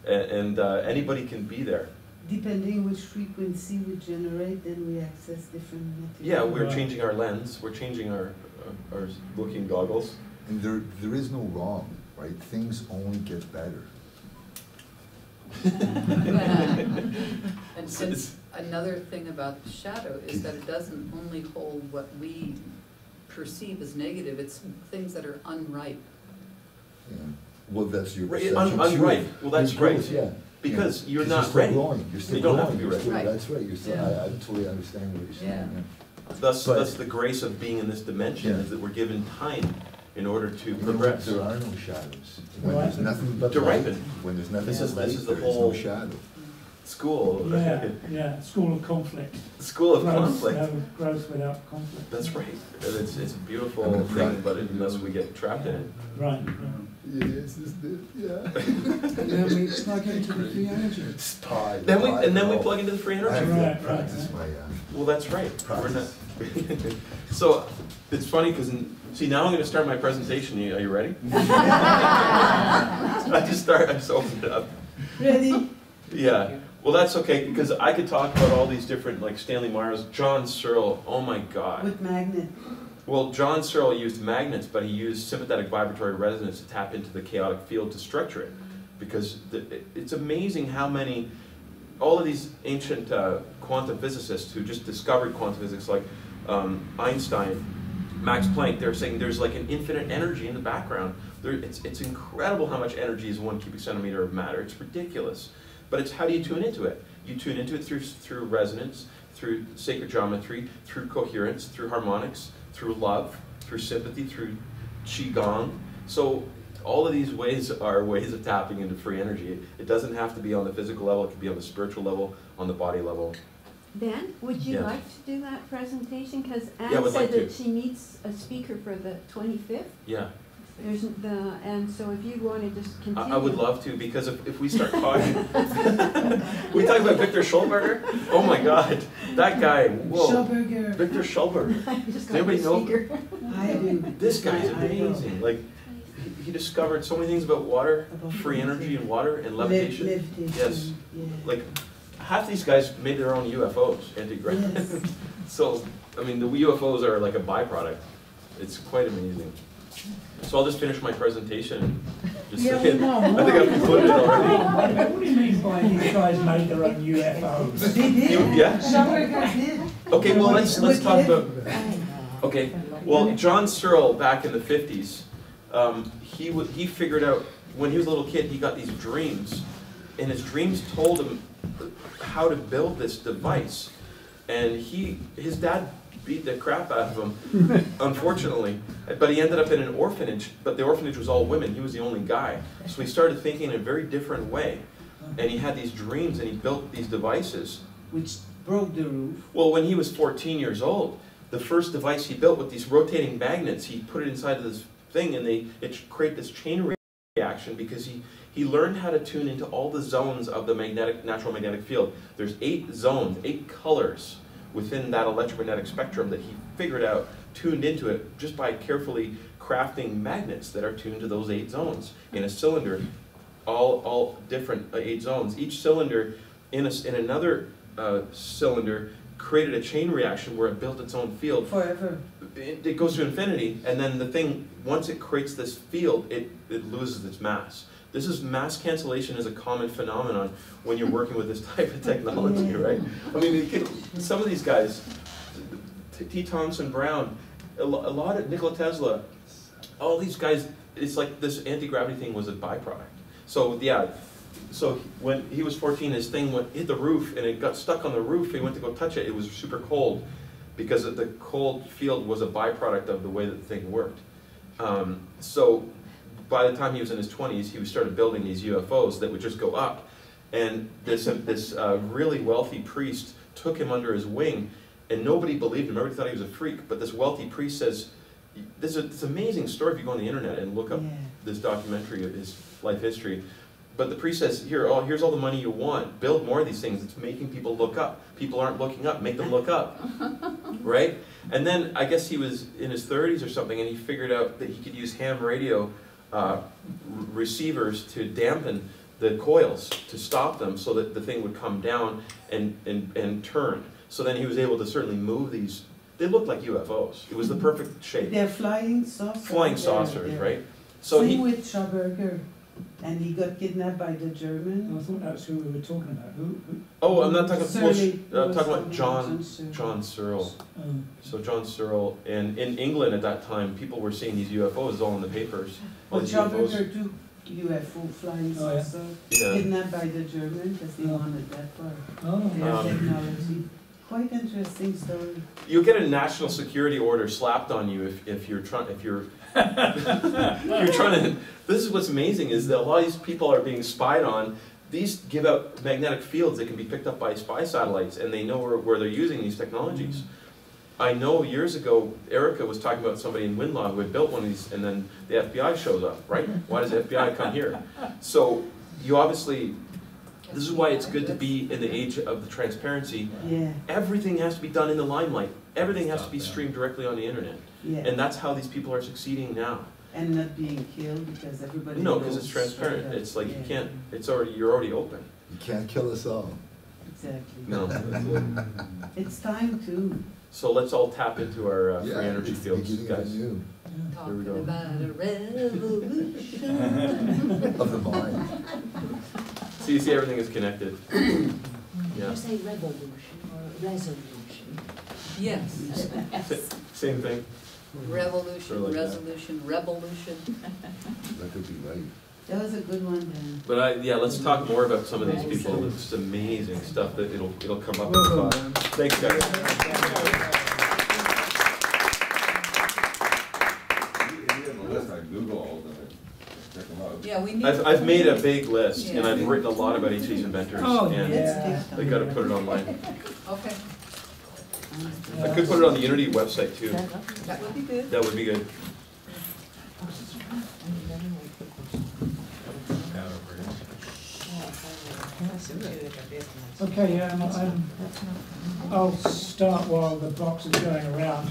And anybody can be there. Depending which frequency we generate, then we access different materials. Yeah, we're changing our lens. We're changing our looking goggles. And there is no wrong, right? Things only get better. And since another thing about the shadow is that it doesn't only hold what we perceive as negative, it's things that are unripe. Yeah. Well, that's your Right, perception unripe. too. Well, that's Your right. growth, yeah. Because Yeah. you're 'Cause not still ready. growing. You're still You don't growing. have to be You're ready. still- Right. That's right. You're still, Yeah. I totally understand what you're saying. Yeah. Yeah. Thus, But- that's the grace of being in this dimension, Yeah. is that we're given time in order to You know what? progress. There are no shadows. When Right. there's nothing but To light, ripen. when there's nothing This but is- light, this is the there is whole- no shadow. School. Yeah, school of conflict. School of Growth, conflict. no growth without conflict. That's right. And it's a beautiful I'm gonna thing, try. but unless we get trapped in it. Right, right. Yes, isn't it? Yeah. And then we plug into the free energy. Spy. Then we plug into the free I energy. have Right, to practice my, Well, that's right. We're not. Practice. So it's funny because see, now I'm going to start my presentation. Are you ready? I just opened it up. Ready? Yeah. Well, that's okay because I could talk about all these different, like Stanley Myers, John Searle. Oh my God. With magnet. Well, John Searle used magnets, but he used sympathetic vibratory resonance to tap into the chaotic field to structure it. Because it's amazing how many, all of these ancient quantum physicists who just discovered quantum physics, like Einstein, Max Planck, they're saying there's like an infinite energy in the background. It's incredible how much energy is 1 cubic centimeter of matter. It's ridiculous. But it's how do you tune into it? You tune into it through resonance, through sacred geometry, through coherence, through harmonics, through love, through sympathy, through qigong. So all of these ways are ways of tapping into free energy. It doesn't have to be on the physical level. It can be on the spiritual level, on the body level. Ben, would you Yes. like to do that presentation? Because Yeah, I Anne would said like to. that she needs a speaker for the 25th. Yeah, And so if you want to just continue. I would love to, because if we start talking, we talk about Victor Schulberger. Oh my God, that guy! Whoa, Schauberger. Victor Schulberger. I just Does got anybody the know? speaker. I do. This guy's I know. amazing. Like he discovered so many things about water, About free energy and water and levitation. Levitation. Yes. Yeah. Like half these guys made their own UFOs, anti-gravity. Yes. So I mean, the UFOs are like a byproduct. It's quite amazing. So I'll just finish my presentation. Just Yeah, saying. we know. I think I've concluded it already. What do you mean by these guys made their own UFOs? They did. Yeah. Schauberger did. Okay, well let's With talk about. I know. Okay, well John Searle back in the 50s, he figured out when he was a little kid he got these dreams, and his dreams told him how to build this device, and his dad beat the crap out of him, unfortunately, but he ended up in an orphanage, but the orphanage was all women, he was the only guy, so he started thinking in a very different way, and he had these dreams and he built these devices. Which broke the roof. Well, when he was 14 years old, the first device he built with these rotating magnets, he put it inside of this thing and it created this chain reaction because he learned how to tune into all the zones of the natural magnetic field. There's 8 zones, 8 colors within that electromagnetic spectrum that he figured out, tuned into it just by carefully crafting magnets that are tuned to those 8 zones in a cylinder, all different 8 zones. Each cylinder in another cylinder created a chain reaction where it built its own field. Forever. It goes to infinity, and then the thing, once it creates this field, it loses its mass. This is mass cancellation is a common phenomenon when you're working with this type of technology, right? I mean, some of these guys, T. Thomson Brown, a lot of Nikola Tesla, all these guys, it's like this anti-gravity thing was a byproduct. So yeah, so when he was 14, his thing hit the roof, and it got stuck on the roof. He went to go touch it. It was super cold, because the cold field was a byproduct of the way that the thing worked. So by the time he was in his 20s, he started building these UFOs that would just go up. And this really wealthy priest took him under his wing, and nobody believed him. Everybody thought he was a freak. But this wealthy priest says, this is an amazing story if you go on the internet and look up this documentary of his life history. But the priest says, here's all the money you want. Build more of these things. It's making people look up. People aren't looking up. Make them look up. Right? And then I guess he was in his 30s or something, and he figured out that he could use ham radio receivers to dampen the coils, to stop them so that the thing would come down and turn. So then he was able to certainly move these. They looked like UFOs. It was the perfect shape. They're flying saucers. Flying saucers, right? So Same with Schauberger, and he got kidnapped by the I Germans. thought that's who we were talking about. Who? Oh, I'm not talking Surly. I'm talking about John Searle. Oh. So John Searle, and in England at that time, people were seeing these UFOs all in the papers. All Well, these UFOs. Schauberger too, UFO flying Oh, yeah. saucer, Yeah. kidnapped by the Germans because they Oh. wanted that part. Oh. Their technology. Quite interesting story. You'll get a national security order slapped on you if you're trying you're trying to. This is what's amazing is that a lot of these people are being spied on. These give out magnetic fields that can be picked up by spy satellites, and they know where they're using these technologies. I know years ago, Erica was talking about somebody in Winlaw who had built one of these, and then the FBI shows up, right? Why does the FBI come here? So you obviously, this is why it's good to be in the age of the transparency. Yeah. Everything has to be done in the limelight. Everything has to be streamed directly on the internet. Yeah. And that's how these people are succeeding now. And not being killed because everybody No, knows. because it's transparent. straight up. It's like you Yeah. can't, you're already open. You can't kill us all. Exactly. No. It's time to. So let's all tap into our Yeah, free energy it's the fields, beginning of a guys. new Here we Talking go. about a revolution. of the mind. So you see everything is connected. Did Yeah. you say revolution or resolution? Yes. Same thing. Revolution, Sort of like that. resolution, revolution. That could be right. That was a good one, Dan. But let's talk more about some of these people. It's just amazing stuff that it'll come up in the class. Thanks, guys. If you have a list, I Google all of them and check them out. Yeah, we need. I've made a big list, and Yeah. I've written a lot about each of these inventors, Oh, and yeah. I got to put it online. Okay, I could put it on the Unity website too. that would be good. That would be good. Okay, I'll start while the box is going around.